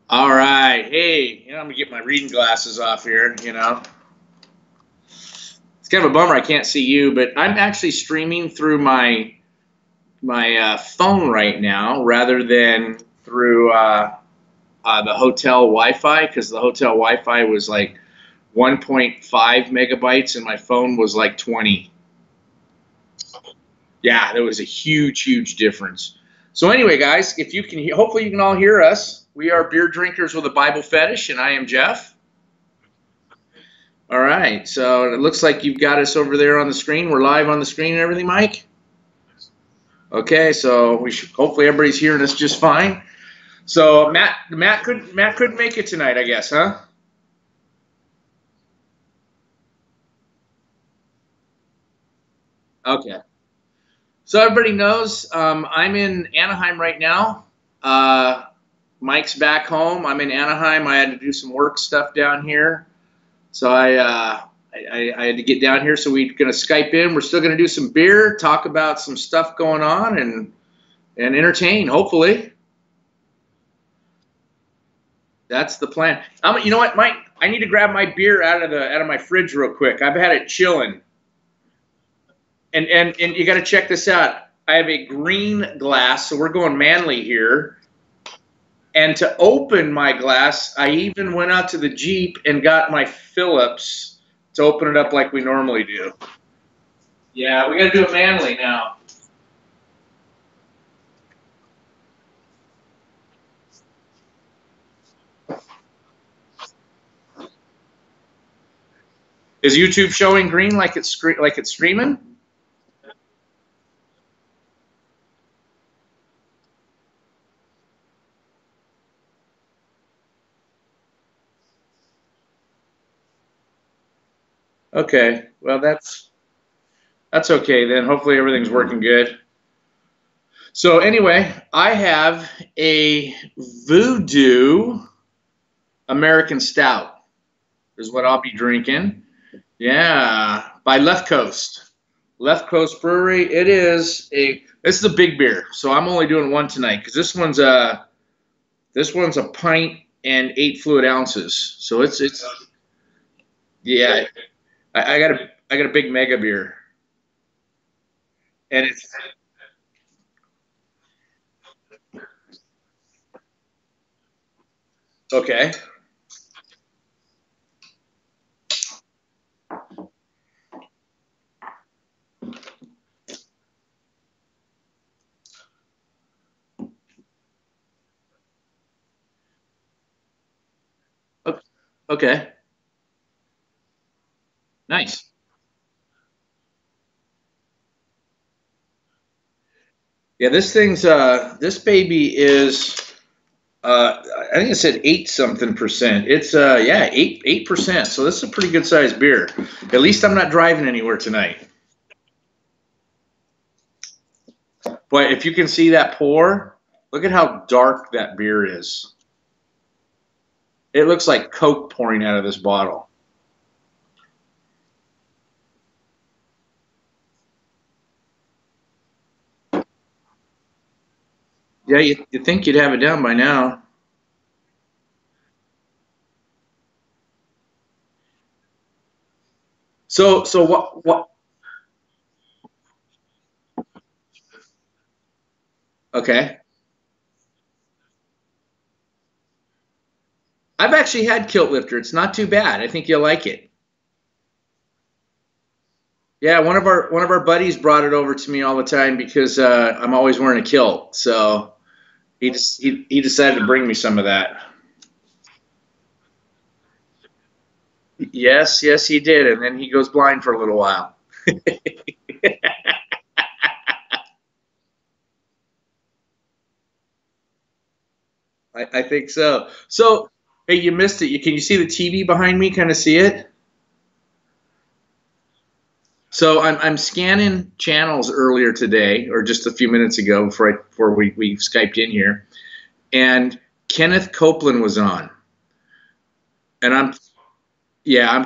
All right. Hey, I'm gonna get my reading glasses off here. It's kind of a bummer I can't see you, but I'm actually streaming through my phone right now rather than through the hotel Wi-Fi because the hotel Wi-Fi was like 1.5 megabytes and my phone was like 20. Yeah, there was a huge difference. So anyway, guys, if you can, hopefully you can all hear us. We are beer drinkers with a Bible fetish, and I am Jeff. All right, so it looks like you've got us over there on the screen. We're live on the screen and everything, Mike. Okay, so we should, hopefully everybody's hearing us just fine. So Matt couldn't make it tonight, I guess, huh? Okay. So everybody knows I'm in Anaheim right now. Uh, Mike's back home. I'm in Anaheim. I had to do some work stuff down here. So I had to get down here. So we're going to Skype in. We're still going to do some beer, talk about some stuff going on, and entertain, hopefully. That's the plan. You know what, Mike? I need to grab my beer out of my fridge real quick. I've had it chilling. And you got to check this out. I have a green glass, so we're going manly here. And to open my glass, I even went out to the Jeep and got my Phillips to open it up like we normally do. Yeah, we got to do it manly now. Is YouTube showing green like it's streaming? Okay, well that's okay then. Hopefully everything's working good. So anyway, I have a Voodoo American Stout. Is what I'll be drinking. Yeah, by Left Coast. Left Coast Brewery. This is a big beer, so I'm only doing one tonight because this one's a pint and 8 fluid ounces. So it's yeah. I got a big mega beer, and it's okay. Okay, nice. Yeah, this baby is I think it said 8 something percent. It's yeah, 8%. So this is a pretty good sized beer. At least I'm not driving anywhere tonight. But if you can see that pour, look at how dark that beer is. It looks like Coke pouring out of this bottle. Yeah, you think you'd have it down by now. So what okay. I've actually had Kilt Lifter. It's not too bad. I think you'll like it. Yeah, one of our buddies brought it over to me all the time because I'm always wearing a kilt. So he decided to bring me some of that. Yes, he did, and then he goes blind for a little while. I think so. So, hey, you missed it. Can you see the TV behind me? Kind of see it? So I'm scanning channels earlier today, or just a few minutes ago, before we Skyped in here, and Kenneth Copeland was on, and I'm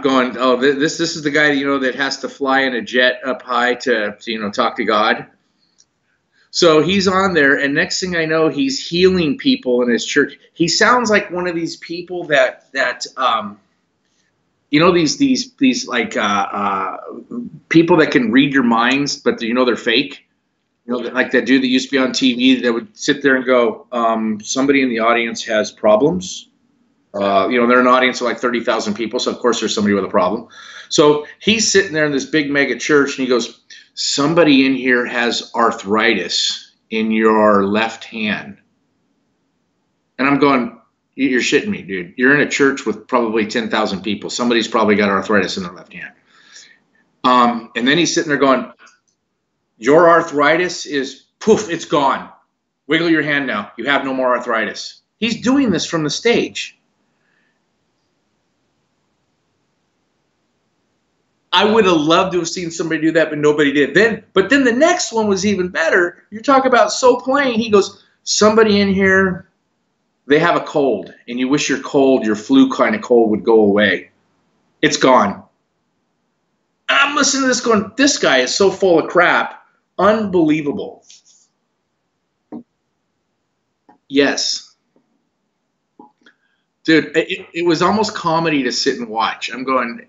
going, oh, this is the guy that has to fly in a jet up high to talk to God. So he's on there, and next thing I know, he's healing people in his church. He sounds like one of these people these like people that can read your minds, but they're fake. Like that dude that used to be on TV that would sit there and go, somebody in the audience has problems. They're an audience of like 30,000 people, so of course there's somebody with a problem. So he's sitting there in this big mega church, and he goes, somebody in here has arthritis in your left hand. And I'm going, you're shitting me, dude. You're in a church with probably 10,000 people. Somebody's probably got arthritis in their left hand. And then he's sitting there going, your arthritis is, poof, it's gone. Wiggle your hand now. You have no more arthritis. He's doing this from the stage. I would have loved to have seen somebody do that, but nobody did. But then the next one was even better. You're talking about so plain. He goes, somebody in here, they have a cold, and you wish your flu kind of cold would go away. It's gone. I'm listening to this going, this guy is so full of crap. Unbelievable. Yes. Dude, it was almost comedy to sit and watch. I'm going,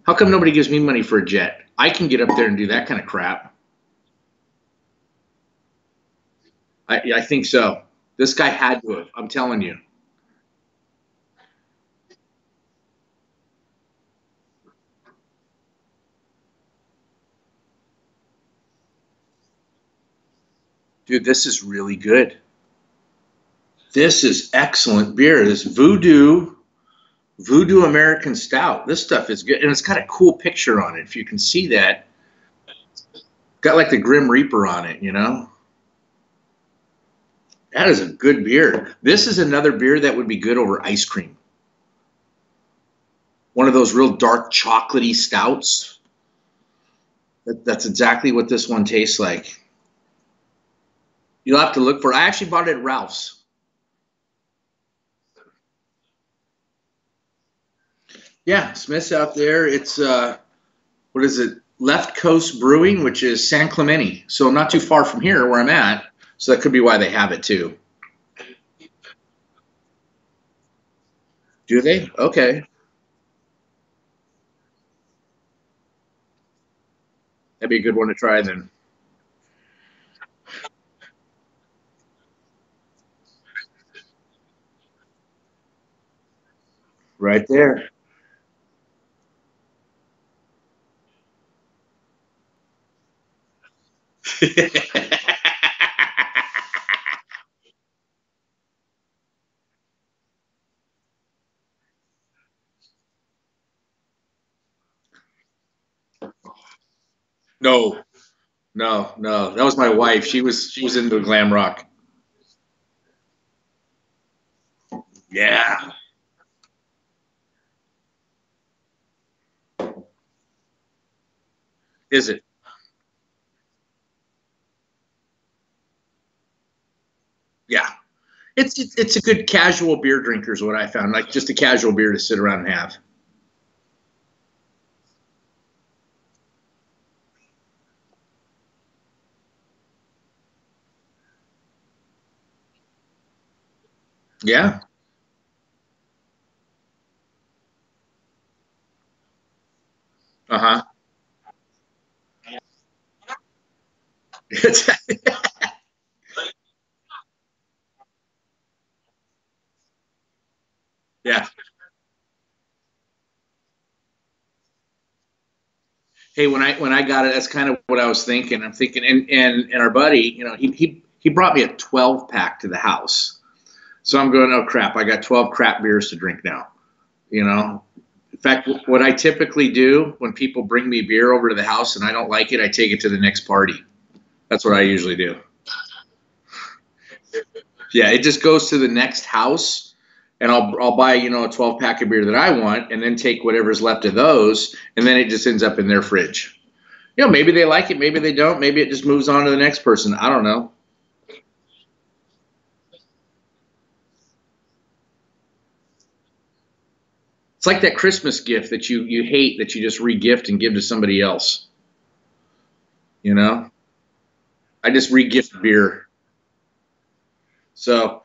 how come nobody gives me money for a jet? I can get up there and do that kind of crap. I think so. This guy had to have. I'm telling you. Dude, this is really good. This is excellent beer. This Voodoo American Stout. This stuff is good. And it's got a cool picture on it. If you can see that. Got like the Grim Reaper on it, That is a good beer. This is another beer that would be good over ice cream. One of those real dark chocolatey stouts. That's exactly what this one tastes like. You'll have to look for it. I actually bought it at Ralph's. Yeah, Smith's out there. It's what is it? Left Coast Brewing, which is San Clemente. So not too far from here where I'm at. So that could be why they have it too. Do they? Okay. That'd be a good one to try then. Right there. No, no. That was my wife. She was into glam rock. Yeah. Is it? Yeah. It's a good casual beer drinker is what I found. Like just a casual beer to sit around and have. Yeah. Uh-huh. Yeah. Hey, when I got it, that's kind of what I was thinking. I'm thinking, and our buddy, he brought me a 12 pack to the house. So I'm going, oh crap, I got 12 crap beers to drink now. You know, in fact, what I typically do when people bring me beer over to the house and I don't like it, I take it to the next party. That's what I usually do. Yeah, it just goes to the next house, and I'll buy a 12 pack of beer that I want, and then take whatever's left of those, and then it just ends up in their fridge. Maybe they like it, maybe they don't, maybe it just moves on to the next person. I don't know. It's like that Christmas gift that you hate that you just regift and give to somebody else. You know, I just re-gift beer. So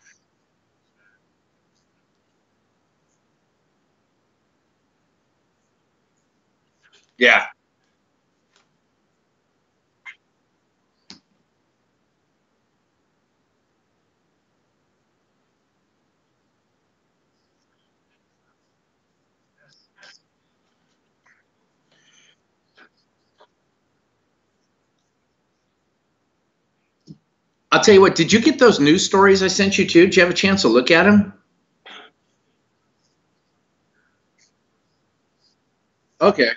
yeah, I'll tell you what. Did you get those news stories I sent you too? Did you have a chance to look at them? Okay.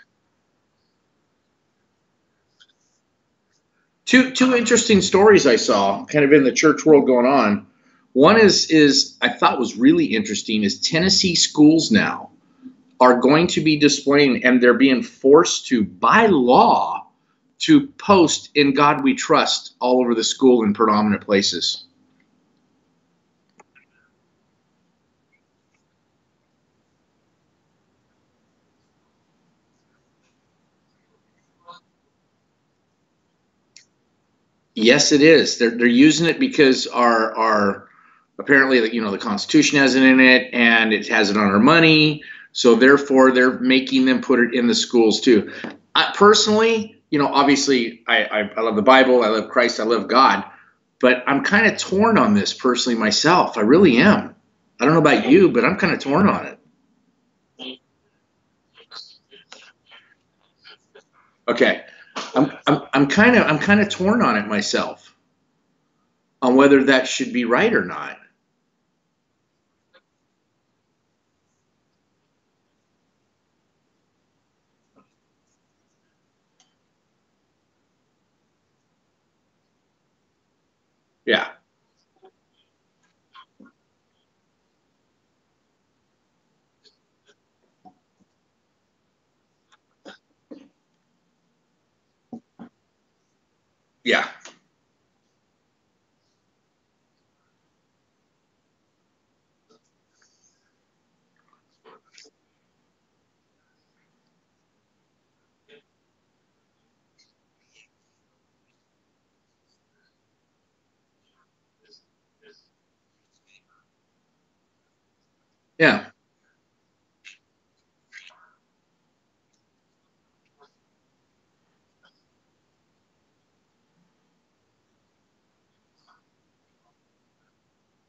Two interesting stories I saw kind of in the church world going on. One is I thought was really interesting is Tennessee schools now are going to be displaying and they're being forced to by law to post in God we trust all over the school in predominant places. Yes, it is. They're using it because our apparently the Constitution has it in it and it has it on our money. So therefore, they're making them put it in the schools too. I, personally, obviously, I love the Bible, I love Christ, I love God, but I'm kind of torn on this personally myself. I really am. I don't know about you, but I'm kind of torn on it. Okay, I'm kind of torn on it myself on whether that should be right or not. Yeah, yeah, yeah.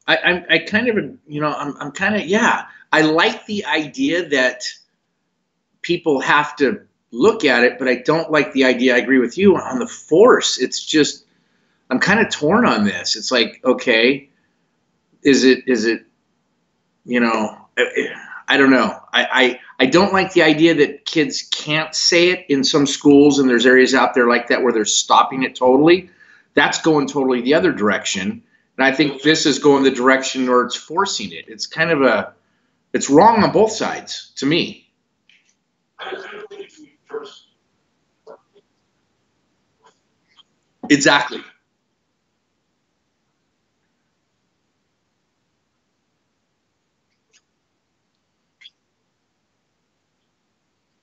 I kind of, I'm kind of, yeah. I like the idea that people have to look at it, but I don't like the idea. I agree with you on the force. It's just, I'm kind of torn on this. It's like, okay, is it, I don't know. I don't like the idea that kids can't say it in some schools, and there's areas out there like that where they're stopping it totally. That's going totally the other direction. And I think this is going the direction where it's forcing it. It's kind of it's wrong on both sides to me. Exactly.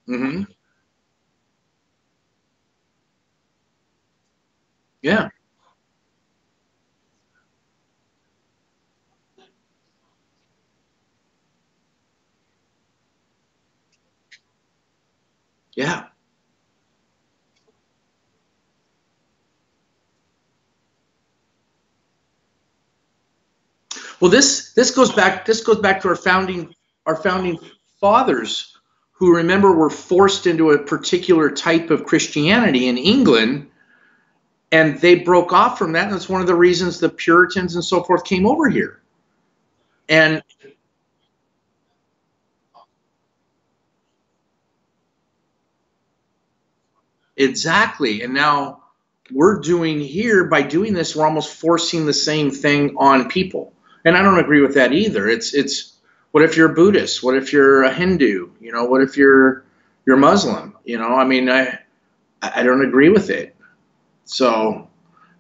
Hmm. Yeah. Yeah. Well, this goes back to our founding fathers who remember were forced into a particular type of Christianity in England, and they broke off from that, and that's one of the reasons the Puritans and so forth came over here. And exactly, and now we're doing here by doing this, we're almost forcing the same thing on people, and I don't agree with that either. It's what if you're a Buddhist? What if you're a Hindu? What if you're Muslim? I mean, I don't agree with it. So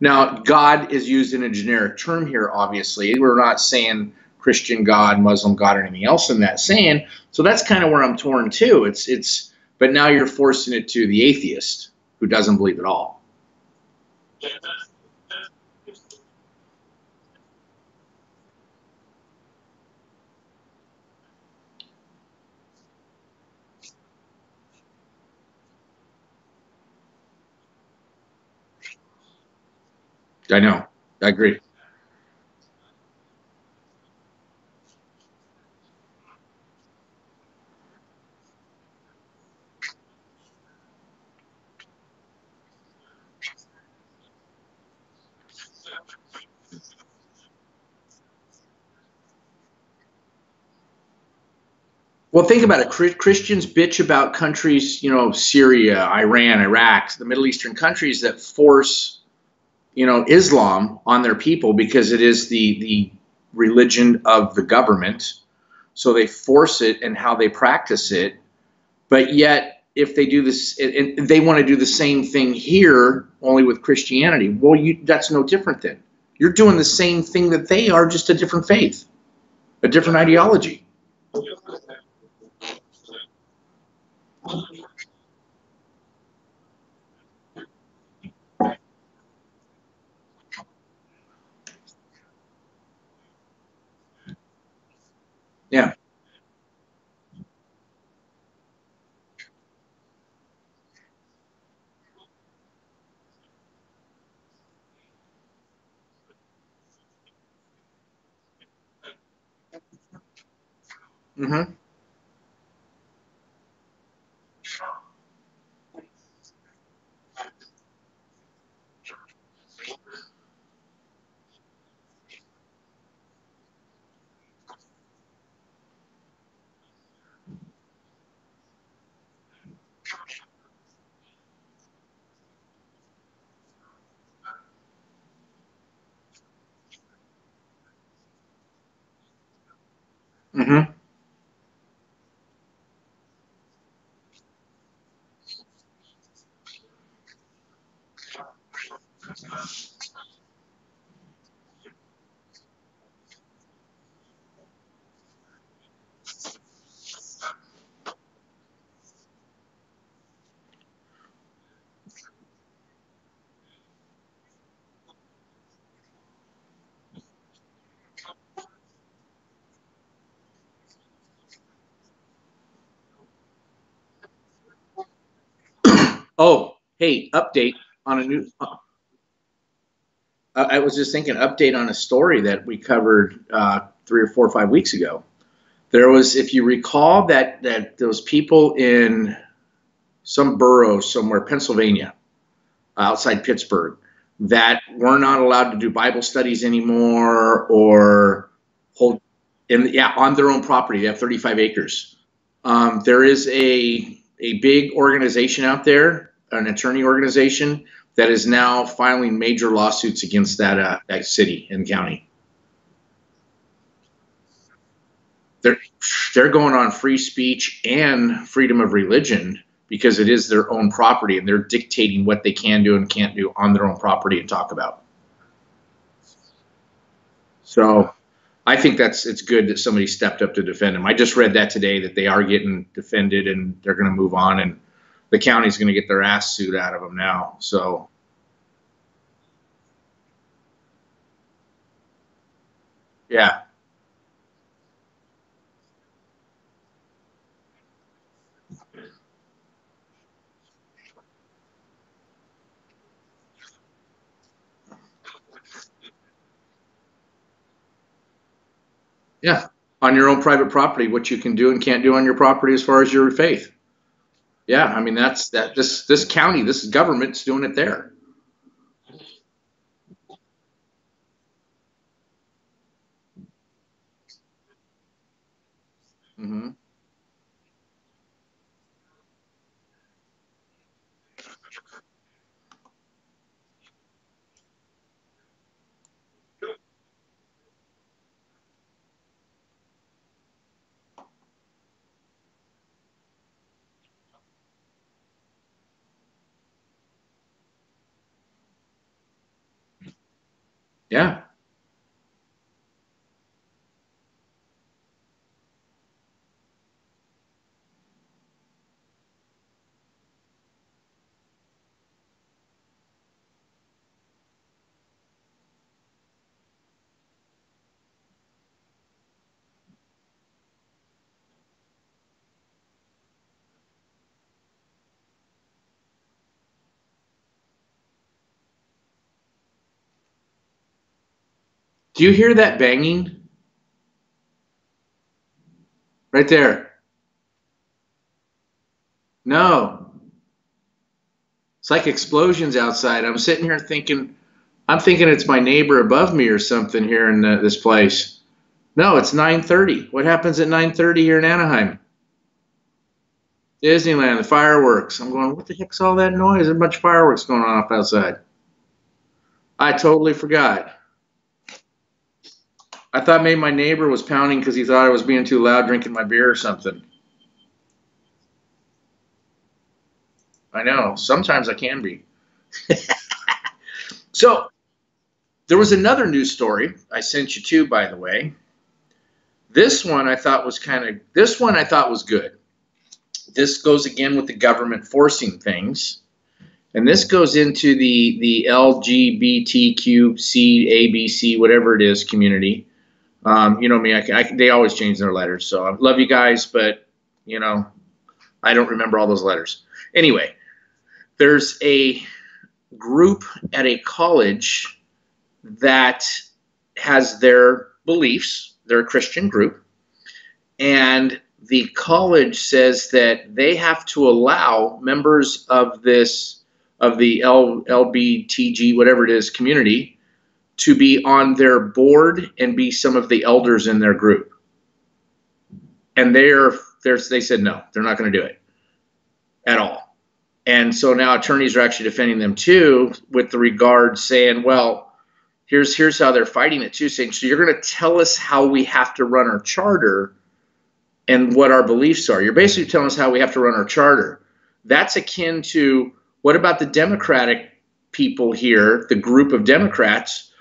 now God is used in a generic term here, obviously. We're not saying Christian God, Muslim God, or anything else in that saying. So that's kind of where I'm torn too. But now you're forcing it to the atheist who doesn't believe at all. I know. I agree. Well, think about it. Christians bitch about countries, Syria, Iran, Iraq, the Middle Eastern countries that force, Islam on their people because it is the religion of the government. So they force it and how they practice it. But yet, if they do this, and they want to do the same thing here, only with Christianity. Well, that's no different then. You're doing the same thing that they are, just a different faith, a different ideology. Yeah. Mm-hmm. Mm-hmm. Oh, hey, update on a new. I was just thinking, update on a story that we covered 3 or 4 or 5 weeks ago. There was, if you recall, that those people in some borough somewhere, Pennsylvania, outside Pittsburgh, that were not allowed to do Bible studies anymore or hold, yeah, on their own property. They have 35 acres. There is a big organization out there, an attorney organization that is now filing major lawsuits against that city and county. They're they're going on free speech and freedom of religion because it is their own property and they're dictating what they can do and can't do on their own property and talk about. So I think it's good that somebody stepped up to defend them. I just read that today that they are getting defended and they're going to move on and the county's going to get their ass sued out of them now. So yeah, yeah, on your own private property, what you can do and can't do on your property as far as your faith. Yeah, I mean that's that. This county, this government's doing it there. Hmm. Yeah, Do you hear that banging right there? No. It's like explosions outside. I'm sitting here thinking, I'm thinking it's my neighbor above me or something here in this place. No, it's 9:30. What happens at 9:30 here in Anaheim? Disneyland, the fireworks. I'm going, what the heck's all that noise? There's a bunch of fireworks going off outside. I totally forgot. I thought maybe my neighbor was pounding because he thought I was being too loud drinking my beer or something. I know. Sometimes I can be. So there was another news story I sent you to, by the way. This one I thought was good. This goes again with the government forcing things. And this goes into the LGBTQC, ABC, whatever it is, community. You know me, they always change their letters. So I love you guys, but, you know, I don't remember all those letters. Anyway, there's a group at a college that has their beliefs. They're a Christian group. And the college says that they have to allow members of the LBTG, whatever it is, community, to be on their board and be some of the elders in their group. And they said no, they're not going to do it at all. And so now attorneys are actually defending them too, with the regard saying, well, here's how they're fighting it too, saying, so you're going to tell us how we have to run our charter and what our beliefs are. You're basically telling us how we have to run our charter. That's akin to, what about the Democratic people here, the group of Democrats?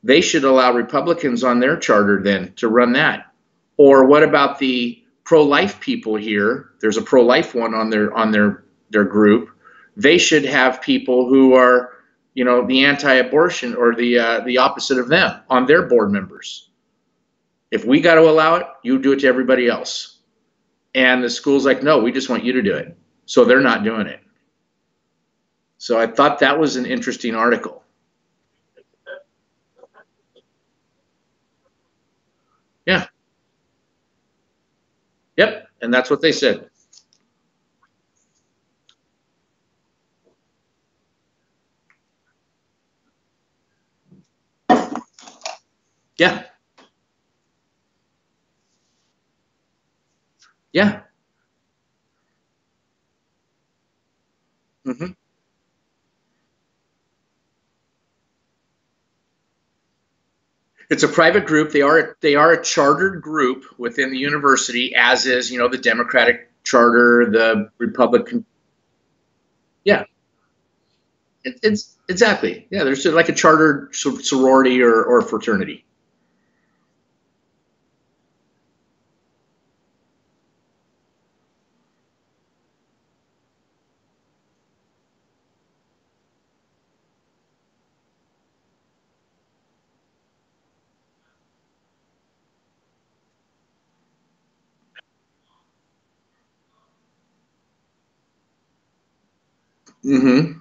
They should allow Republicans on their charter then to run that. Or what about the pro-life people here? There's a pro-life one on their group. They should have people who are, you know, the anti-abortion or the opposite of them on their board members. If we got to allow it, you do it to everybody else. And the school's like, no, we just want you to do it. So they're not doing it. So I thought that was an interesting article. Yeah. Yep. And that's what they said. Yeah. Yeah. Hmm. It's a private group. They are a chartered group within the university, as is, you know, the Democratic charter, the Republican. Yeah, it's exactly. Yeah, there's like a chartered sorority or fraternity. Hmm.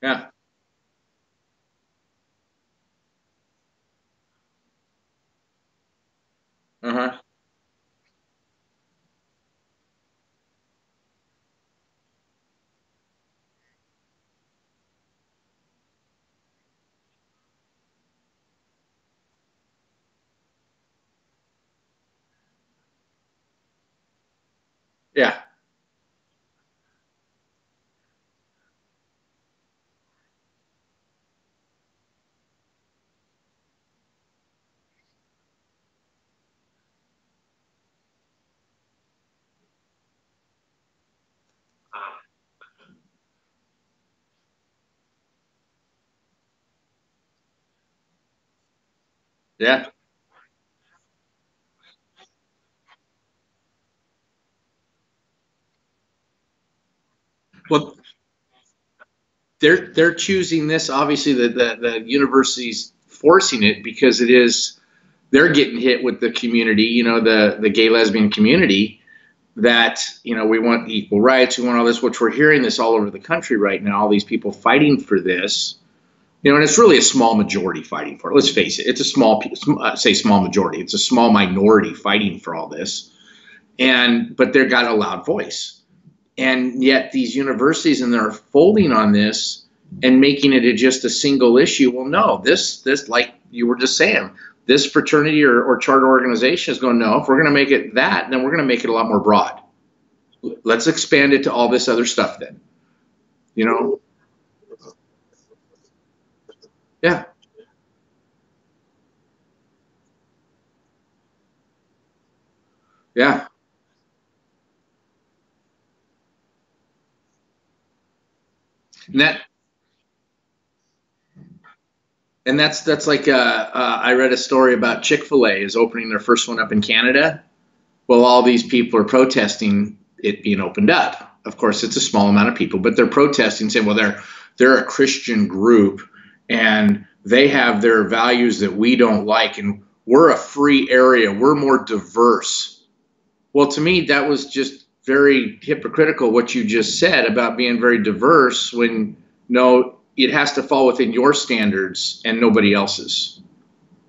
Yeah. Uh huh. Yeah. Yeah. Well, they're choosing this. Obviously, the university's forcing it because it is they're getting hit with the community. The gay lesbian community that we want equal rights, we want all this, which we're hearing this all over the country right now. All these people fighting for this. And it's really a small majority fighting for it. Let's face it; it's a small majority. It's a small minority fighting for all this, but they've got a loud voice. And yet these universities and they're folding on this and making it just a single issue. Well, no, this like you were just saying, this fraternity or charter organization is going, no, if we're going to make it that, then we're going to make it a lot more broad. Let's expand it to all this other stuff then. You know? Yeah. Yeah. And that's like I read a story about Chick-fil-A is opening their first one up in Canada. Well, all these people are protesting it being opened up. Of course, it's a small amount of people, but they're protesting, saying, "Well, they're a Christian group, and they have their values that we don't like, and we're a free area. We're more diverse." Well, to me, that was just very hypocritical what you just said about being very diverse. When no, it has to fall within your standards and nobody else's.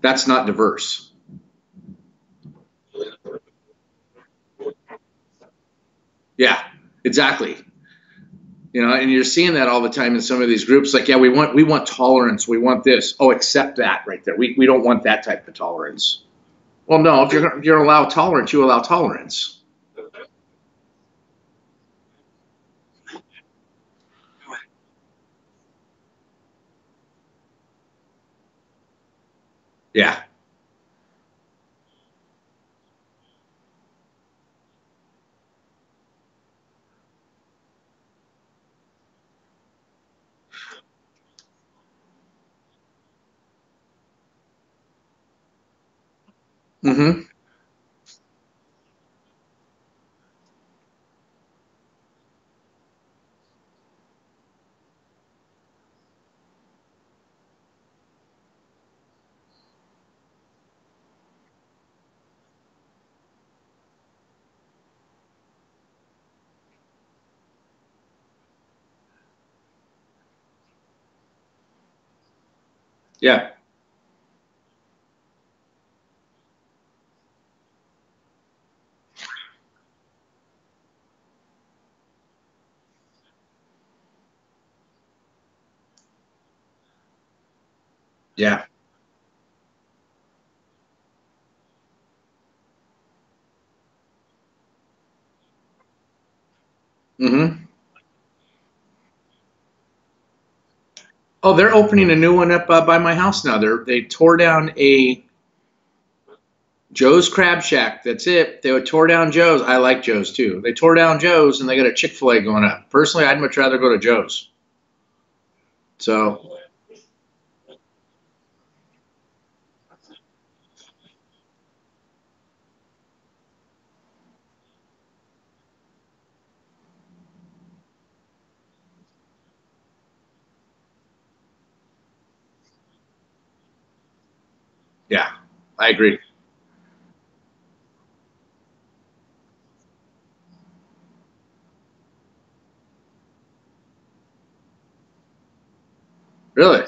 That's not diverse. Yeah, exactly. And you're seeing that all the time in some of these groups. Like, yeah, we want tolerance. We want this. Oh, accept that right there. We don't want that type of tolerance. Well, no. If you're allow tolerance, you allow tolerance. Yeah. Mm-hmm. Yeah. Yeah. Mm-hmm. Oh, they're opening a new one up by my house now. They tore down a Joe's Crab Shack. That's it. They tore down Joe's. I like Joe's too. They tore down Joe's and they got a Chick-fil-A going up. Personally, I'd much rather go to Joe's. So, yeah, I agree. Really?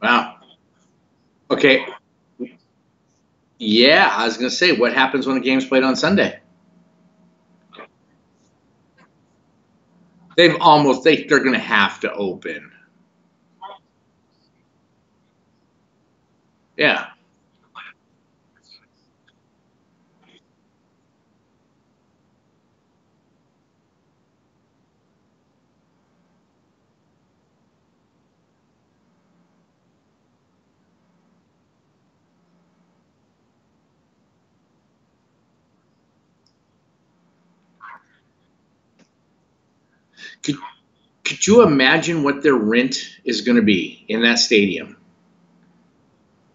Wow. Okay. Yeah, I was gonna say, what happens when the game's played on Sunday? They're gonna have to open. Yeah. Could Could you imagine what their rent is going to be in that stadium?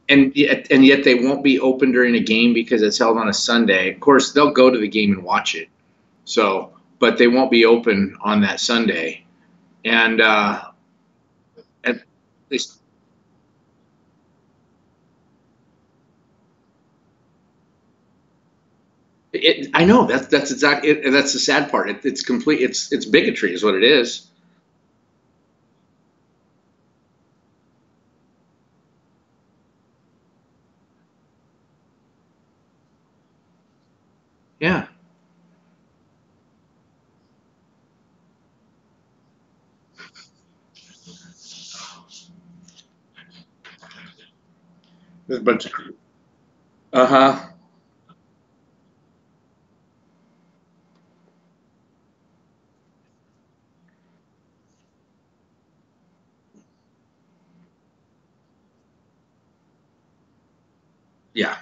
And yet they won't be open during a game because it's held on a Sunday. Of course, they'll go to the game and watch it. So, but they won't be open on that Sunday. And and they, I know that's exactly it, and that's the sad part. It's complete. It's bigotry, is what it is. Yeah. But uh-huh. Yeah.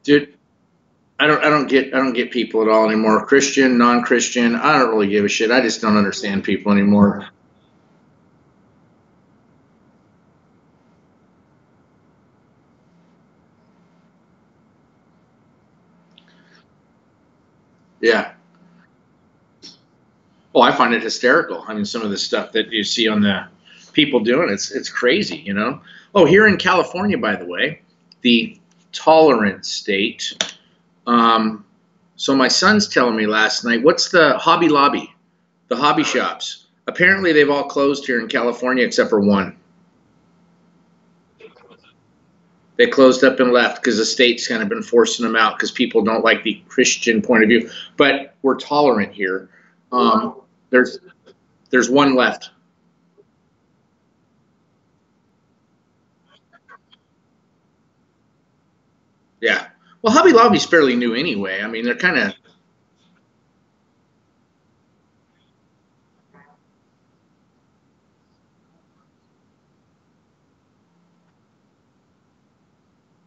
Dude, I don't get people at all anymore. Christian, non-Christian, I don't really give a shit. I just don't understand people anymore. Yeah. Oh, I find it hysterical. I mean, some of the stuff that you see on the people doing, it's crazy. Oh, here in California, by the way, the tolerant state. Um, so my son's telling me last night, what's the Hobby Lobby, the hobby shops? Apparently, they've all closed here in California except for one. They closed up and left because the state's kind of been forcing them out because people don't like the Christian point of view. But we're tolerant here. There's there's one left. Yeah. Well, Hobby Lobby's fairly new anyway. I mean, they're kind of,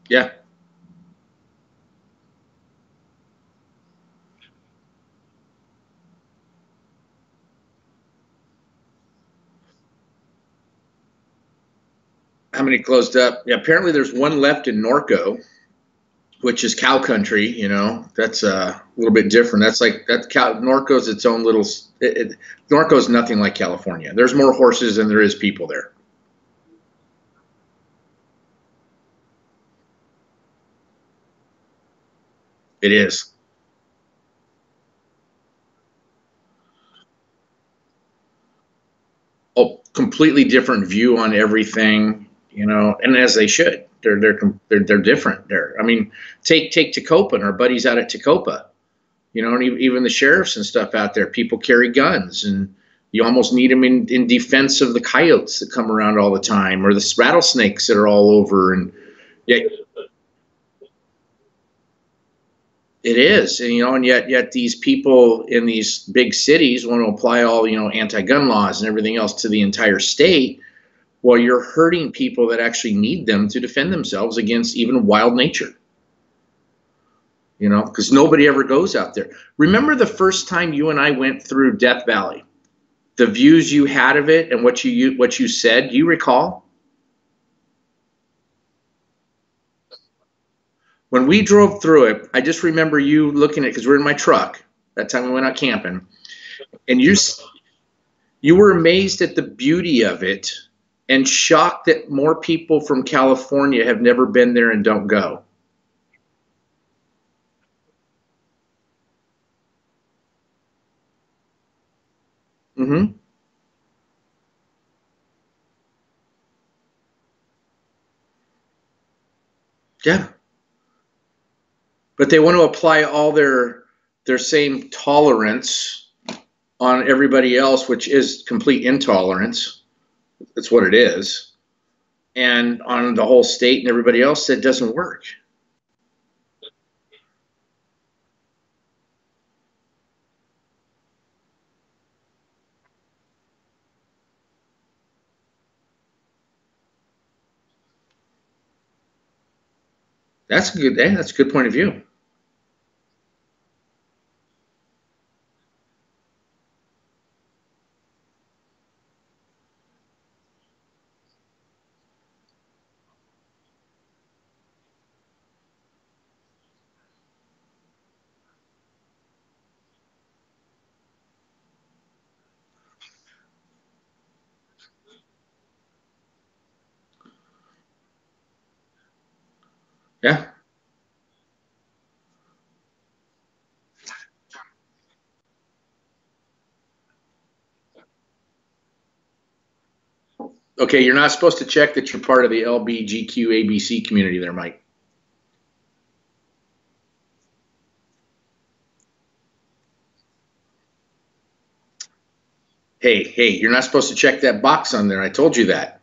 yeah. How many closed up? Yeah. Apparently, there's one left in Norco, which is cow country. That's a little bit different. That's like that. Norco's its own little. Norco's nothing like California. There's more horses than there is people there. It is. A completely different view on everything, and as they should. They're different. I mean, take Tacopa and our buddies out at Tacopa, and even the sheriffs and stuff out there. People carry guns, and you almost need them in defense of the coyotes that come around all the time, or the rattlesnakes that are all over. And yet it is, and yet these people in these big cities want to apply all anti-gun laws and everything else to the entire state. Well, you're hurting people that actually need them to defend themselves against even wild nature, because nobody ever goes out there. Remember the first time you and I went through Death Valley, the views you had of it and what you said. Do you recall when we drove through it? I just remember you looking at it because we're in my truck that time we went out camping, and you were amazed at the beauty of it and shocked that more people from California have never been there and don't go. Mm-hmm. Yeah, but they want to apply all their same tolerance on everybody else, which is complete intolerance. That's what it is. And on the whole state and everybody else, that doesn't work. That's a good. That's a good point of view. Yeah. Okay, you're not supposed to check that you're part of the LBGQABC community there, Mike. Hey, you're not supposed to check that box on there. I told you that.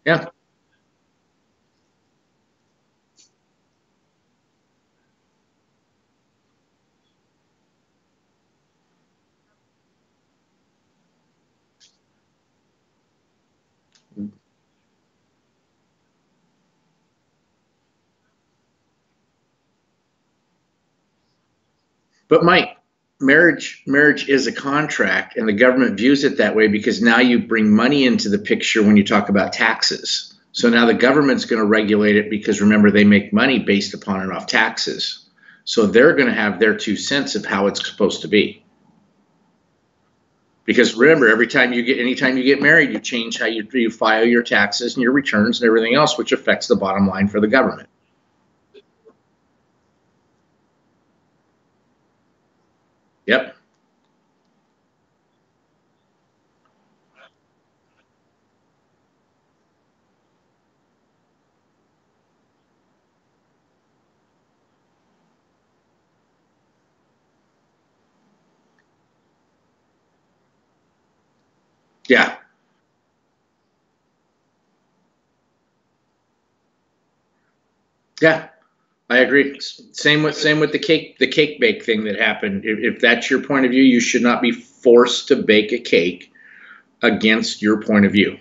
Yeah. But Mike, marriage is a contract, and the government views it that way because now you bring money into the picture when you talk about taxes. So now the government's going to regulate it because remember they make money based upon and off taxes. So they're going to have their 2 cents of how it's supposed to be. Because remember, anytime you get married, you change how you file your taxes and your returns and everything else, which affects the bottom line for the government. Yep. Yeah. Yeah. I agree. Same with the cake bake thing that happened. If that's your point of view, you should not be forced to bake a cake against your point of view.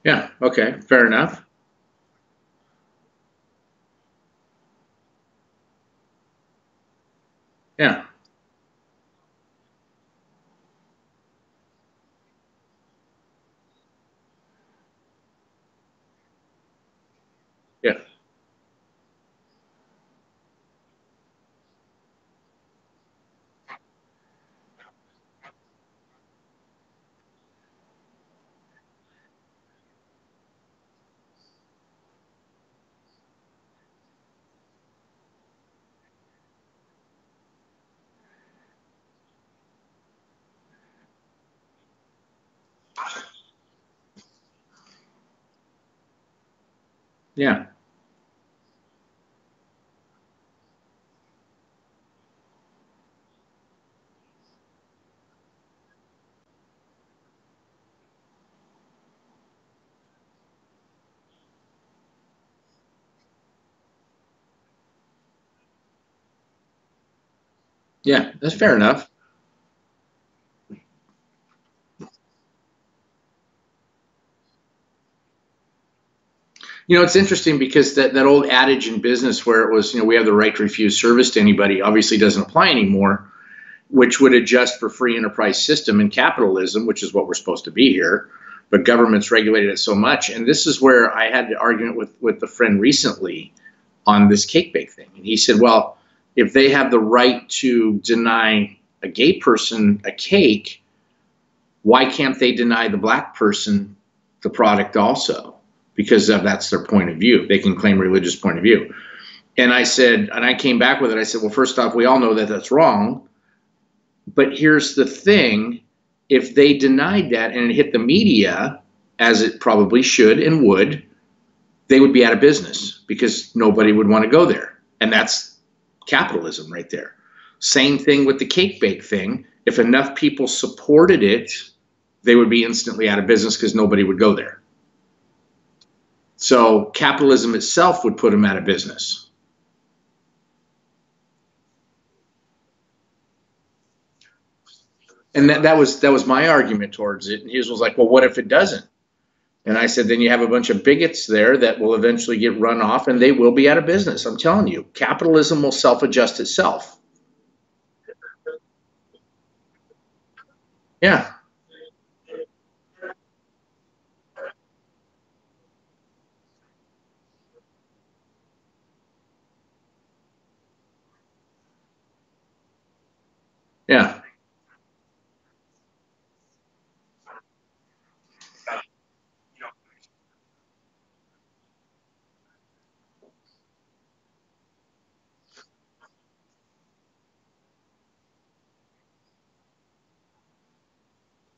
Yeah. Okay. Fair enough. Yeah. Yeah. Yeah. Yeah. That's fair enough. It's interesting because that old adage in business where it was, we have the right to refuse service to anybody obviously doesn't apply anymore, which would adjust for free enterprise system and capitalism, which is what we're supposed to be here. But government's regulated it so much. And this is where I had an argument with a friend recently on this cake bake thing. And he said, well, if they have the right to deny a gay person a cake, why can't they deny the black person the product also? Because that's their point of view. They can claim religious point of view. And I said, and I came back with it. I said, well, first off, we all know that that's wrong. But here's the thing. If they denied that and it hit the media, as it probably should and would, they would be out of business because nobody would want to go there. And that's capitalism right there. Same thing with the cake bake thing. If enough people supported it, they would be instantly out of business because nobody would go there. So capitalism itself would put them out of business. And that was my argument towards it. And his was like, well, what if it doesn't? And I said, then you have a bunch of bigots there that will eventually get run off and they will be out of business. I'm telling you, capitalism will self-adjust itself. Yeah, yeah,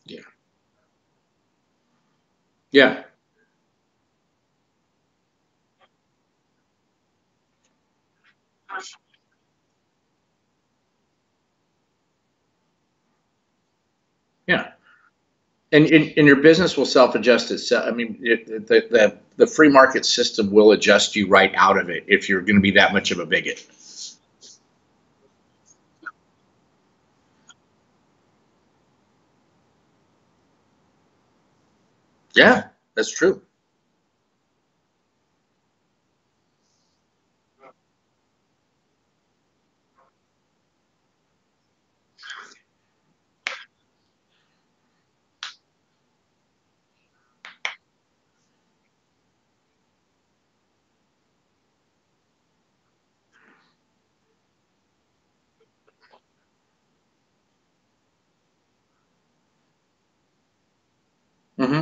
yeah, yeah, yeah. And your business will self-adjust itself. I mean, the free market system will adjust you right out of it if you're going to be that much of a bigot. Yeah, that's true. Hmm.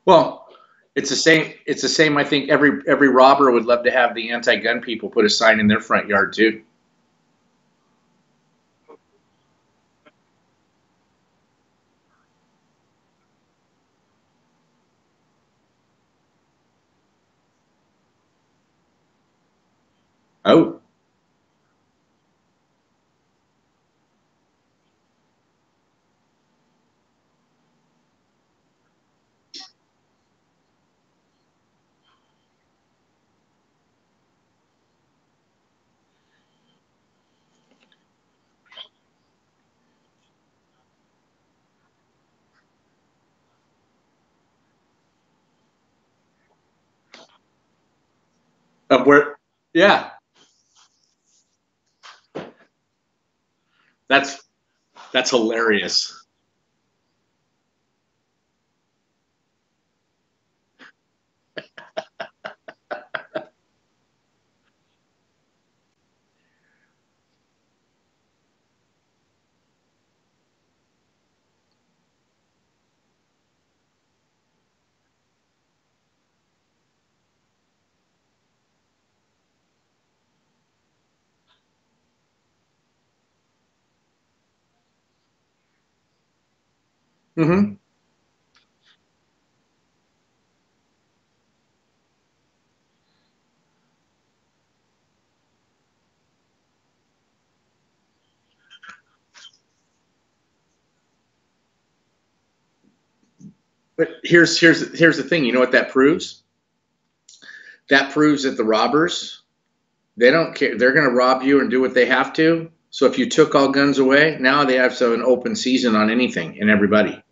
Well, it's the same. It's the same. I think every robber would love to have the anti-gun people put a sign in their front yard too. Oh, where? Yeah, that's that's hilarious. Hmm. But here's the thing. You know what that proves? That proves that the robbers, they don't care. They're going to rob you and do what they have to. So if you took all guns away, now they have an open season on anything and everybody.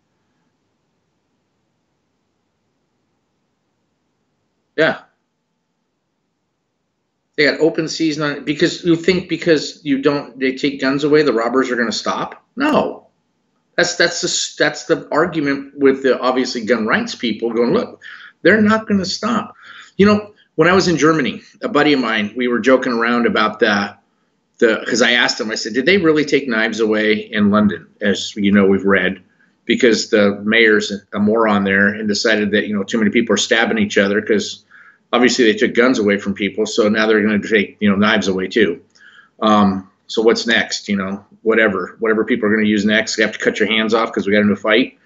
Yeah, they got open season on because you think because you don't they take guns away, the robbers are going to stop. No, that's the argument with the obviously gun rights people going. Look, they're not going to stop. You know, when I was in Germany, a buddy of mine, we were joking around about the because I asked him, I said, did they really take knives away in London? As you know, we've read, because the mayor's a moron there and decided that too many people are stabbing each other because obviously they took guns away from people, so now they're going to take knives away too. So what's next? Whatever people are going to use next. You have to cut your hands off because we got into a fight.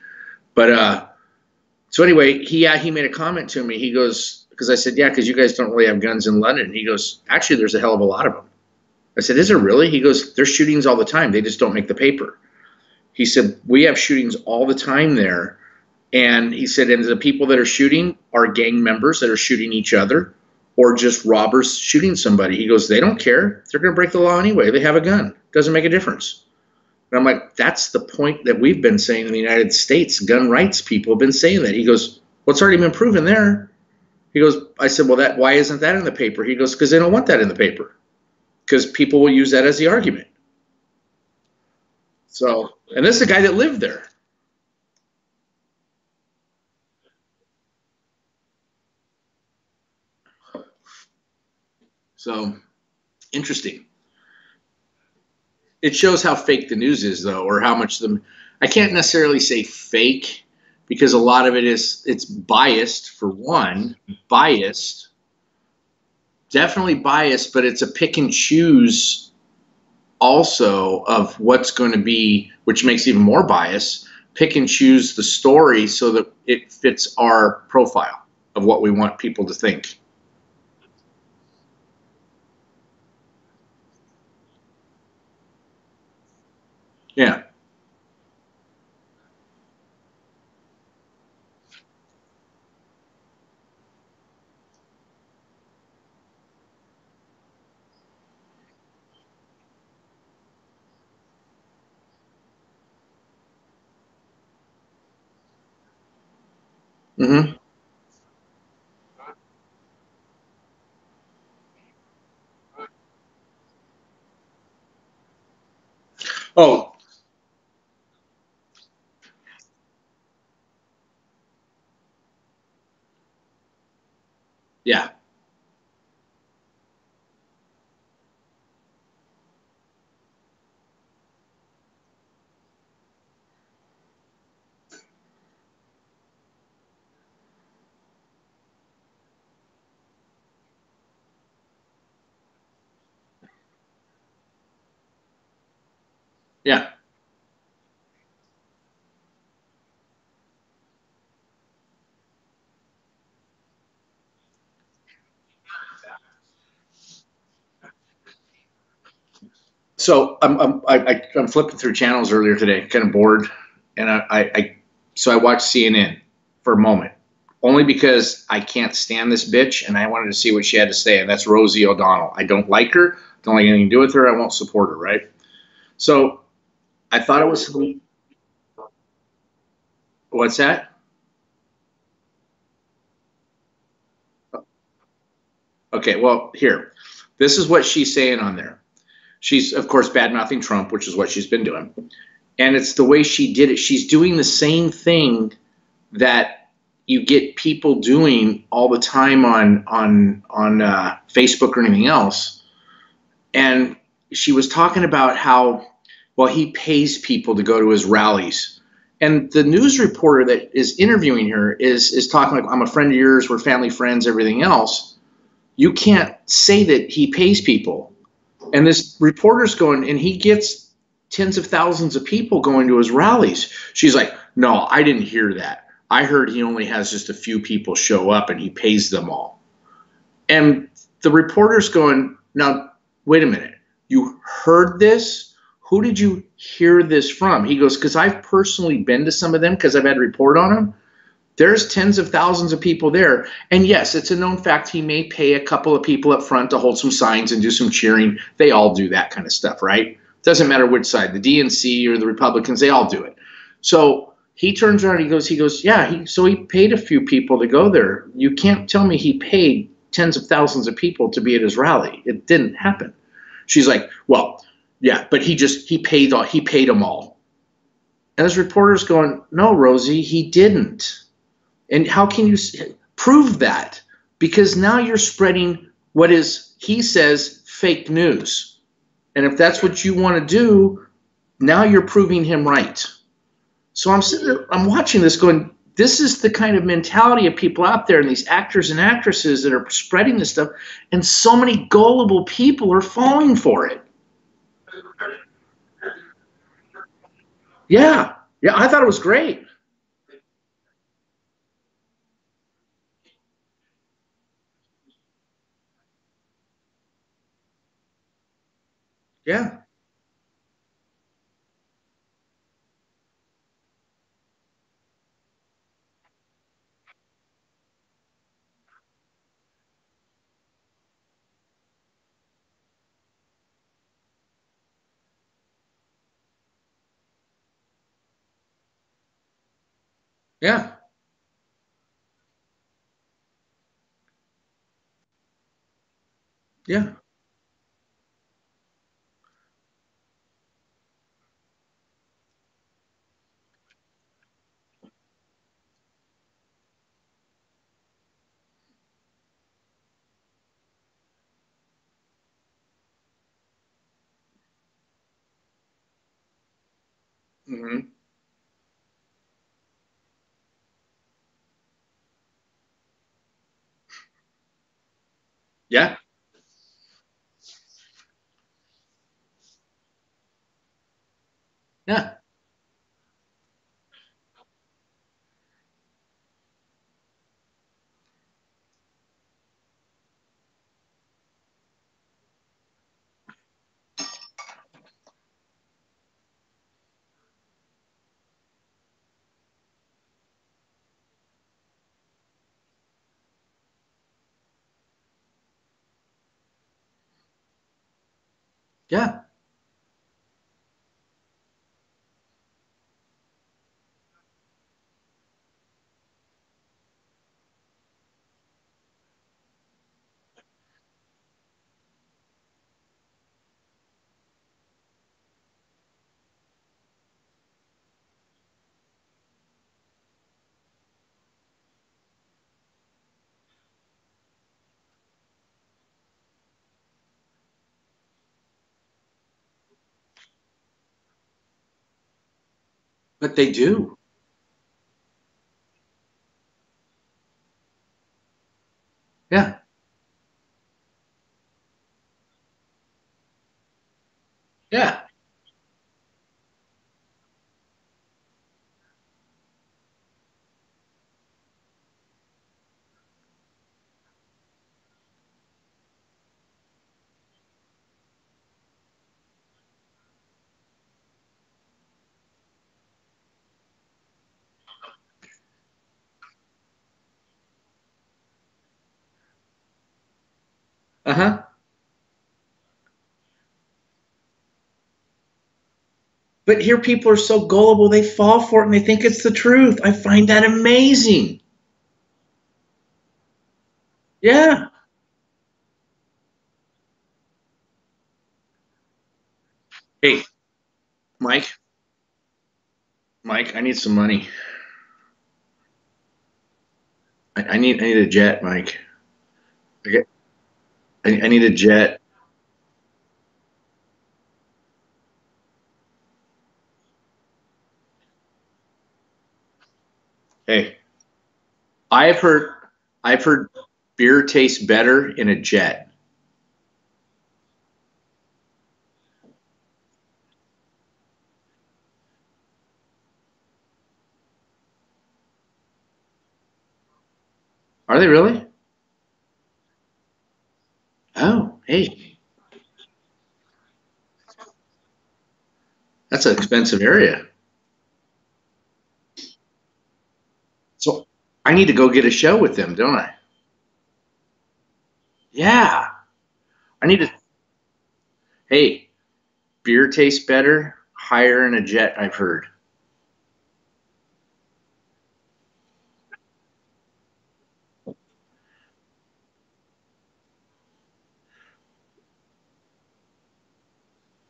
But so anyway, he made a comment to me. He goes, because I said, yeah, because you guys don't really have guns in London. He goes, actually, there's a hell of a lot of them. I said, is there really? He goes, there's shootings all the time. They just don't make the paper. He said, we have shootings all the time there. And he said, and the people that are shooting are gang members that are shooting each other or just robbers shooting somebody. He goes, they don't care. They're going to break the law anyway. They have a gun. Doesn't make a difference. And I'm like, that's the point that we've been saying in the United States. Gun rights people have been saying that. He goes, well, it's already been proven there. He goes, I said, well, why isn't that in the paper? He goes, because they don't want that in the paper. Because people will use that as the argument. So, and this is a guy that lived there. So, interesting. It shows how fake the news is, though, or how much I can't necessarily say fake because a lot of it's biased, for one. Biased. Definitely biased, but it's a pick and choose also of what's going to be, which makes even more bias, pick and choose the story so that it fits our profile of what we want people to think. Yeah. Mm-hmm. Oh, yeah. Yeah. So I'm flipping through channels earlier today, kind of bored, and so I watched CNN for a moment, only because I can't stand this bitch, and I wanted to see what she had to say, and that's Rosie O'Donnell. I don't like her, don't like anything to do with her. I won't support her, right? So I thought it was what's that? Okay, well here, this is what she's saying on there. She's of course bad mouthing Trump, which is what she's been doing, and it's the way she did it. She's doing the same thing that you get people doing all the time on Facebook or anything else. And she was talking about how, well, he pays people to go to his rallies. And the news reporter that is interviewing her is talking like, I'm a friend of yours, we're family friends, everything else. You can't say that he pays people. And this reporter's going, and he gets tens of thousands of people going to his rallies. She's like, no, I didn't hear that. I heard he only has just a few people show up and he pays them all. And the reporter's going, now, wait a minute. You heard this? Who did you hear this from? He goes, because I've personally been to some of them because I've had a report on them. There's tens of thousands of people there. And yes, it's a known fact he may pay a couple of people up front to hold some signs and do some cheering. They all do that kind of stuff, right? Doesn't matter which side, the DNC or the Republicans, they all do it. So he turns around and he goes, yeah, so he paid a few people to go there. You can't tell me he paid tens of thousands of people to be at his rally. It didn't happen. She's like, well, yeah, but he paid them all. And this reporter's going, no, Rosie, he didn't. And how can you prove that? Because now you're spreading what is, he says, fake news. And if that's what you want to do, now you're proving him right. So I'm sitting there, I'm watching this going, this is the kind of mentality of people out there and these actors and actresses that are spreading this stuff. And so many gullible people are falling for it. Yeah. Yeah, I thought it was great. Yeah. Yeah. Yeah. Hmm. Yeah. Yeah. Yeah. But they do. Yeah. Yeah. Uh-huh. But here people are so gullible, they fall for it and they think it's the truth. I find that amazing. Yeah. Hey, Mike, Mike, I need some money. I need a jet, Mike. I, get, I need a jet. Hey, I've heard I've heard beer tastes better in a jet. Are they really? Oh, hey, that's an expensive area. So I need to go get a show with them, don't I? Yeah. I need to. Hey, beer tastes better higher in a jet, I've heard.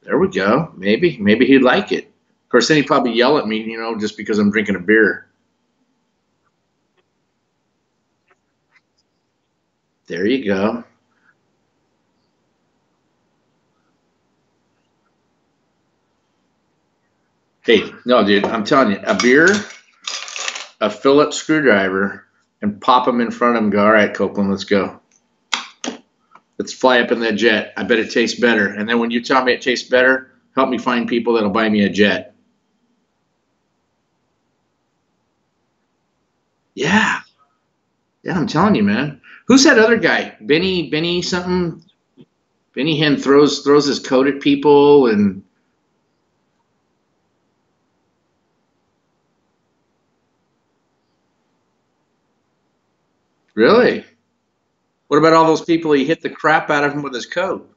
There we go. Maybe he'd like it. Of course, then he'd probably yell at me, just because I'm drinking a beer. There you go. Hey, no, dude, I'm telling you, a beer, a Phillips screwdriver, and pop them in front of him. Go, all right, Copeland, let's go. Let's fly up in that jet. I bet it tastes better. And then when you tell me it tastes better, help me find people that'll buy me a jet. Yeah. Yeah, I'm telling you, man. Who's that other guy? Benny something? Benny Hinn throws his coat at people and really? What about all those people he hit the crap out of him with his coat?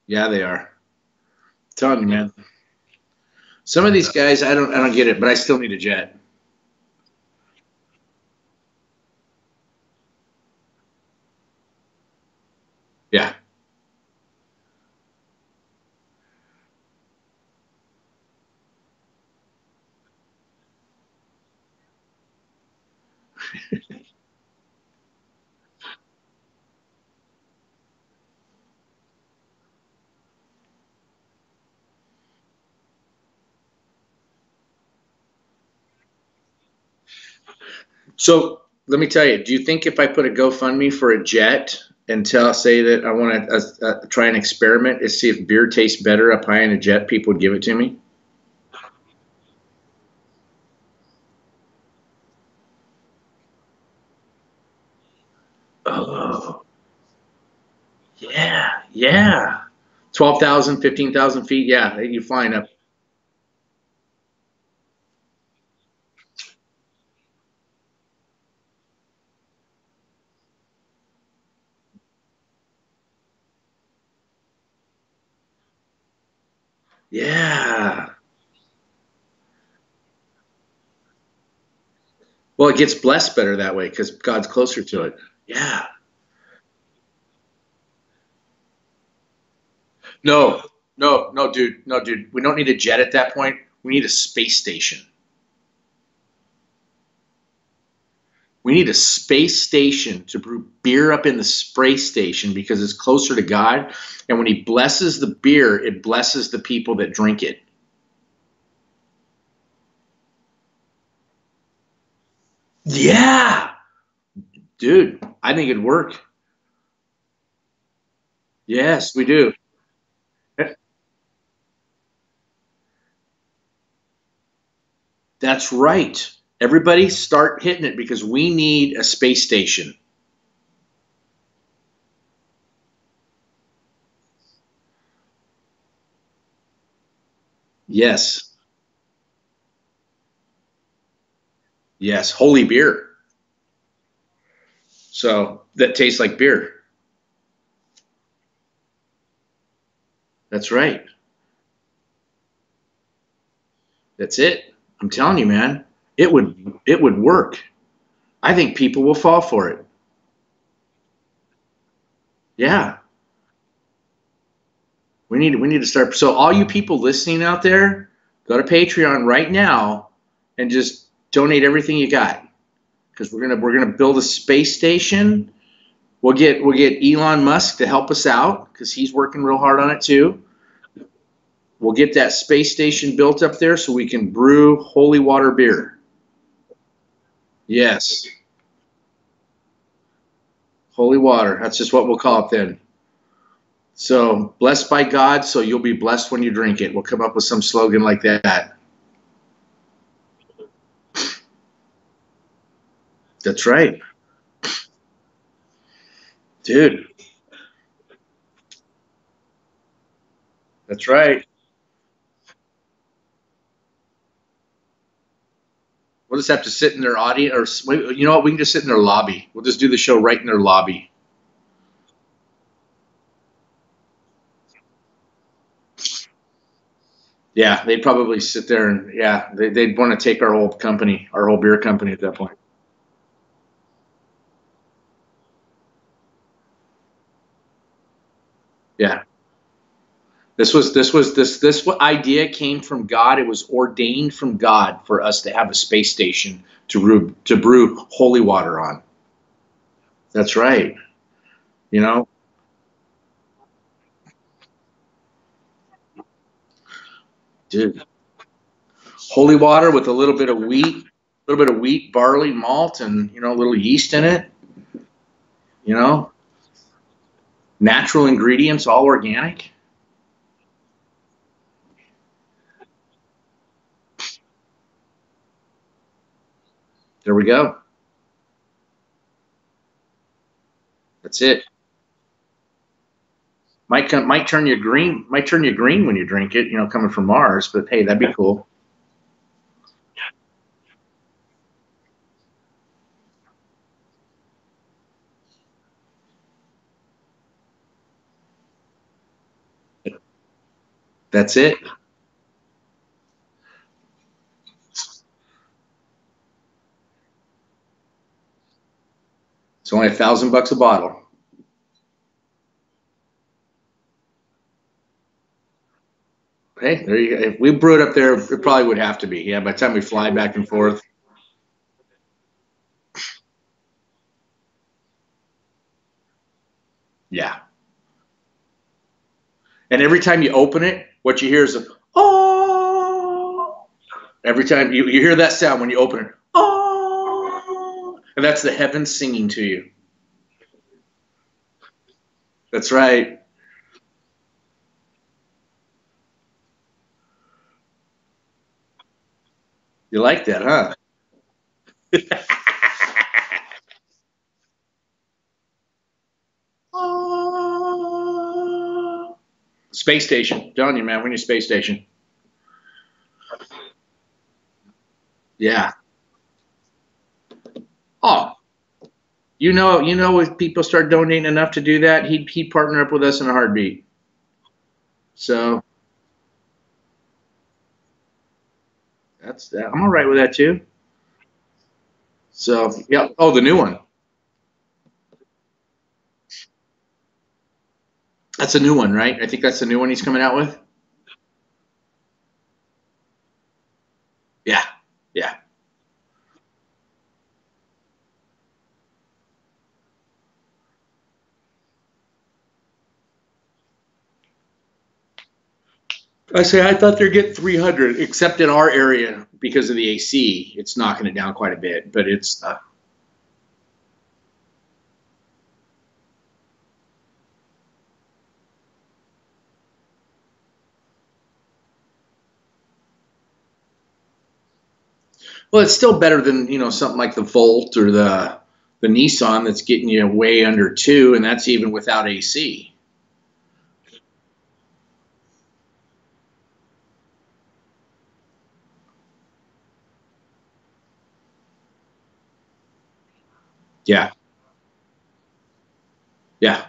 Yeah, they are. I'm telling you, man. Some of these guys, I don't get it, but I still need a jet. Yeah. So let me tell you, do you think if I put a GoFundMe for a jet and say that I want to try an experiment and see if beer tastes better up high in a jet, people would give it to me? Oh, yeah, yeah. 12,000, 15,000 feet. Yeah, you flying up. Yeah. Well, it gets blessed better that way because God's closer to it. Yeah. No, no, dude. No, dude. We don't need a jet at that point. We need a space station. We need a space station to brew beer up in the space station because it's closer to God. And when He blesses the beer, it blesses the people that drink it. Yeah. Dude, I think it'd work. Yes, we do. That's right. Everybody start hitting it because we need a space station. Yes. Yes. Holy beer. So that tastes like beer. That's right. That's it. I'm telling you, man. It would work. I think people will fall for it. Yeah. We need to start. So all you people listening out there, go to Patreon right now and just donate everything you got because we're gonna build a space station. We'll get Elon Musk to help us out because he's working real hard on it too. We'll get that space station built up there so we can brew holy water beer. Yes, holy water. That's just what we'll call it then. So blessed by God, so you'll be blessed when you drink it. We'll come up with some slogan like that. That's right, dude. That's right. We'll just have to sit in their audience, or you know what? We can just sit in their lobby. We'll just do the show right in their lobby. Yeah, they'd probably sit there and yeah, they'd want to take our whole company, our whole beer company at that point. Yeah, this idea came from God. It was ordained from God for us to have a space station to brew holy water on. That's right. You know, dude, holy water with a little bit of wheat, barley, malt, and a little yeast in it. You know, natural ingredients, all organic. There we go. That's it. Might turn you green. Might turn you green when you drink it. Coming from Mars. But hey, that'd be cool. That's it. It's only $1,000 a bottle. Hey, there you go. If we brew it up there, it probably would have to be. Yeah, by the time we fly back and forth. Yeah. And every time you open it, what you hear is a oh. Every time you hear that sound when you open it, oh, and that's the heavens singing to you. That's right. You like that, huh? Space station. I'm telling you, man, we need a space station. Yeah. Oh, if people start donating enough to do that, he'd partner up with us in a heartbeat. So that's that. I'm all right with that too. So yeah. Oh, the new one. That's a new one, right? I think that's the new one he's coming out with. Yeah. Yeah. I say I thought they'd get 300, except in our area because of the AC, it's knocking it down quite a bit. But it's well, it's still better than something like the Volt or the Nissan that's getting you way under two, and that's even without AC. Yeah, yeah,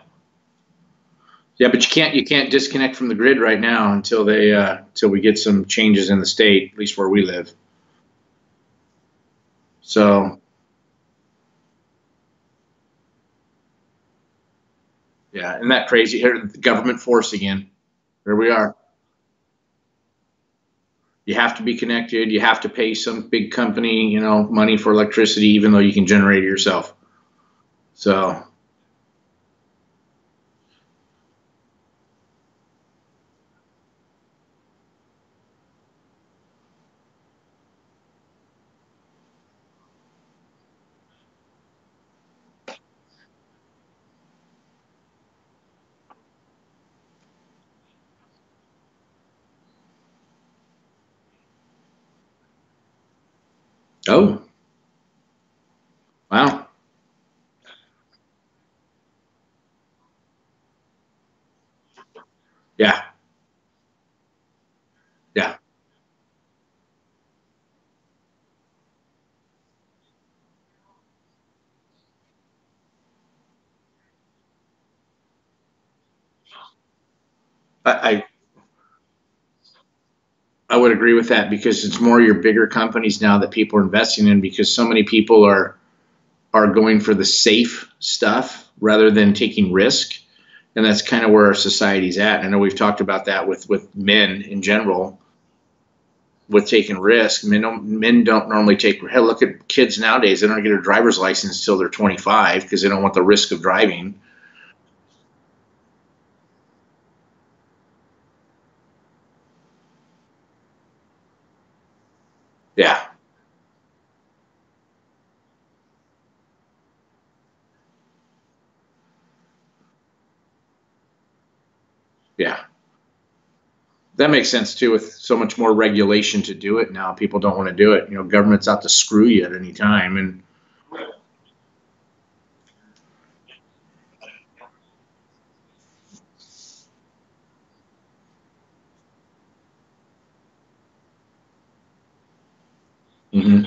yeah. But you can't disconnect from the grid right now until we get some changes in the state, at least where we live. So yeah, isn't that crazy? Here, the government force again. Here we are. You have to be connected. You have to pay some big company, money for electricity, even though you can generate it yourself. So, oh, wow, yeah, yeah. I I would agree with that because it's more your bigger companies now that people are investing in because so many people are going for the safe stuff rather than taking risk, and that's kind of where our society's at. I know we've talked about that with men in general with taking risk. Men don't normally take. Hell, look at kids nowadays; they don't get a driver's license until they're 25 because they don't want the risk of driving. Yeah, yeah. That makes sense too. With so much more regulation to do it now, people don't want to do it. Government's out to screw you at any time, and mhm.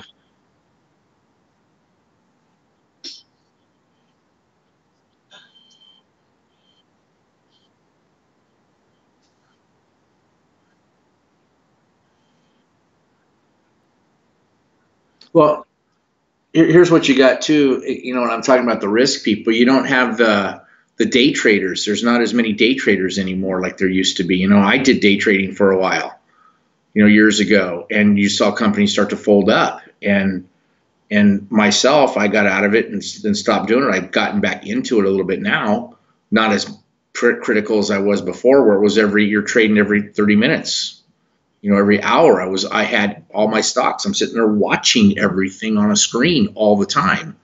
Well, here's what you got too. When I'm talking about the risk people, you don't have the day traders. There's not as many day traders anymore like there used to be. I did day trading for a while, years ago, and you saw companies start to fold up. And myself, I got out of it and then stopped doing it. I've gotten back into it a little bit now, not as critical as I was before, where it was you're trading every 30 minutes. Every hour I had all my stocks. I'm sitting there watching everything on a screen all the time.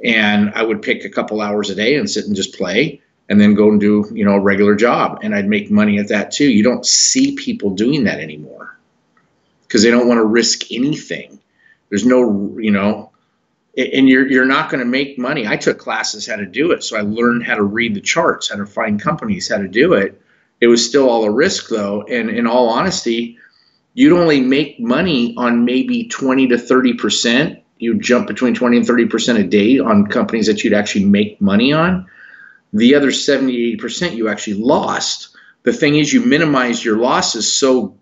And I would pick a couple hours a day and sit and just play and then go and do, a regular job. And I'd make money at that too. You don't see people doing that anymore because they don't want to risk anything. There's no, and you're not going to make money. I took classes how to do it. So I learned how to read the charts, how to find companies, how to do it. It was still all a risk though. And in all honesty, you'd only make money on maybe 20 to 30%. You jump between 20 and 30% a day on companies that you'd actually make money on. The other 70, 80% you actually lost. The thing is, you minimized your losses so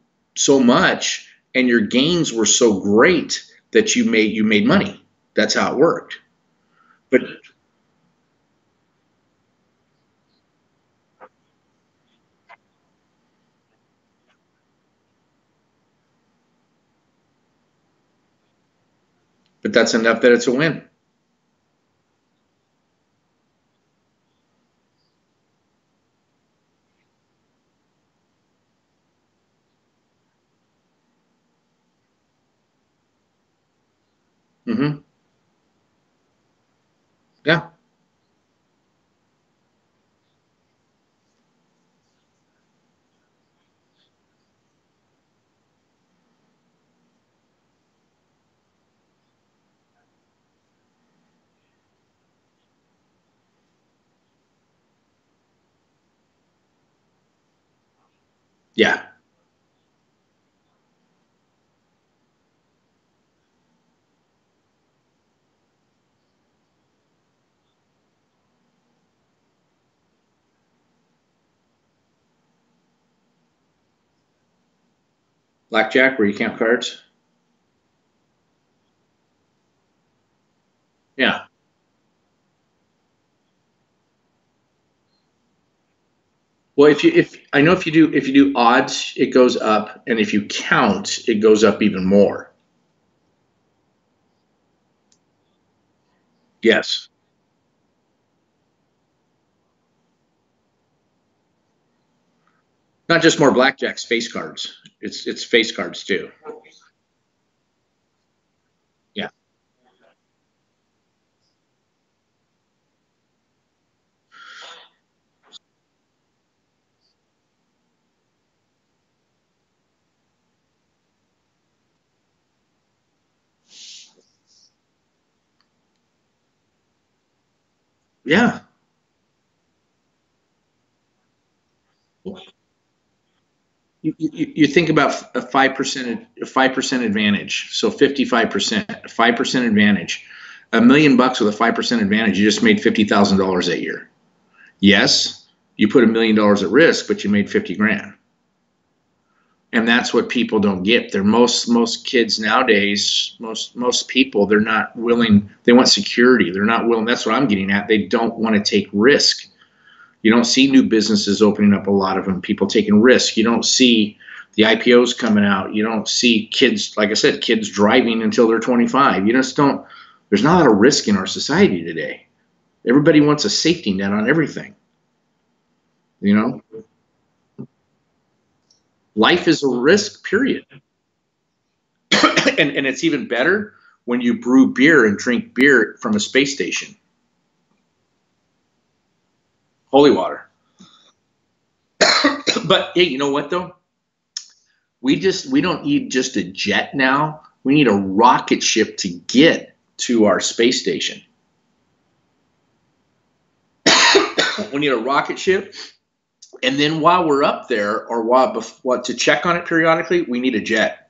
much, and your gains were so great that you made money. That's how it worked. But that's enough that it's a win. Hmm. Yeah, yeah. Blackjack, where you count cards. Yeah. Well, if I know if you do odds, it goes up, and if you count, it goes up even more. Yes. Not just more blackjack, face cards. It's face cards too. Yeah. Yeah. You think about a 5% advantage. So 55%, 5% advantage. $1 million with a 5% advantage, you just made $50,000 that year. Yes, you put $1 million at risk, but you made 50 grand. And that's what people don't get. They're most kids nowadays, most people, they're not willing. They want security. They're not willing. That's what I'm getting at. They don't want to take risk. You don't see new businesses opening up, a lot of them, people taking risks. You don't see the IPOs coming out. You don't see kids, like I said, kids driving until they're 25. You just don't, there's not a lot of risk in our society today. Everybody wants a safety net on everything. You know, life is a risk, period. And it's even better when you brew beer and drink beer from a space station. Holy water. But hey, you know what though? We don't need just a jet now. We need a rocket ship to get to our space station. We need a rocket ship, and then while we're up there, or while to check on it periodically, we need a jet.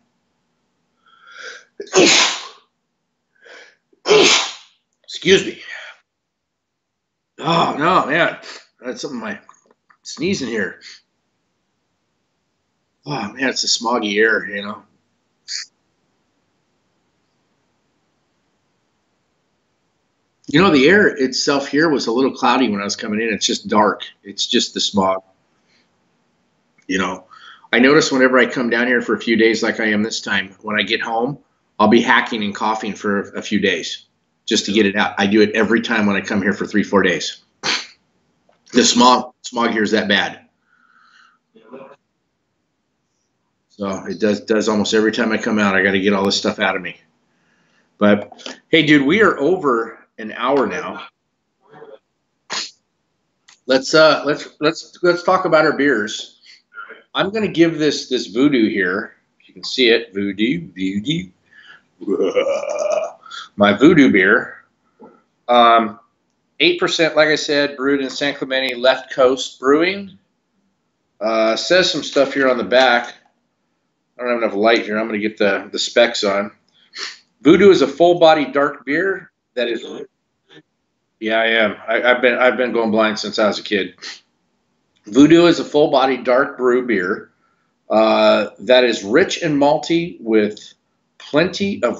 Excuse me. Oh no, man, that's something my sneezing here. Oh man, it's a smoggy air, you know. You know, the air itself here was a little cloudy when I was coming in. It's just dark. It's just the smog. You know, I notice whenever I come down here for a few days, like I am this time, when I get home, I'll be hacking and coughing for a few days just to get it out. I do it every time when I come here for 3, 4 days. The smog here is that bad. So it does almost every time I come out. I got to get all this stuff out of me. But hey, dude, we are over an hour now. Let's talk about our beers. I'm gonna give this Voodoo here. If you can see it, Voodoo, my Voodoo beer. 8%, like I said, brewed in San Clemente, Left Coast Brewing. Says some stuff here on the back. I don't have enough light here. I'm gonna get the specs on. Voodoo is a full-bodied dark beer that is. Yeah, I am. I've been going blind since I was a kid. Voodoo is a full-bodied dark brew beer that is rich and malty with plenty of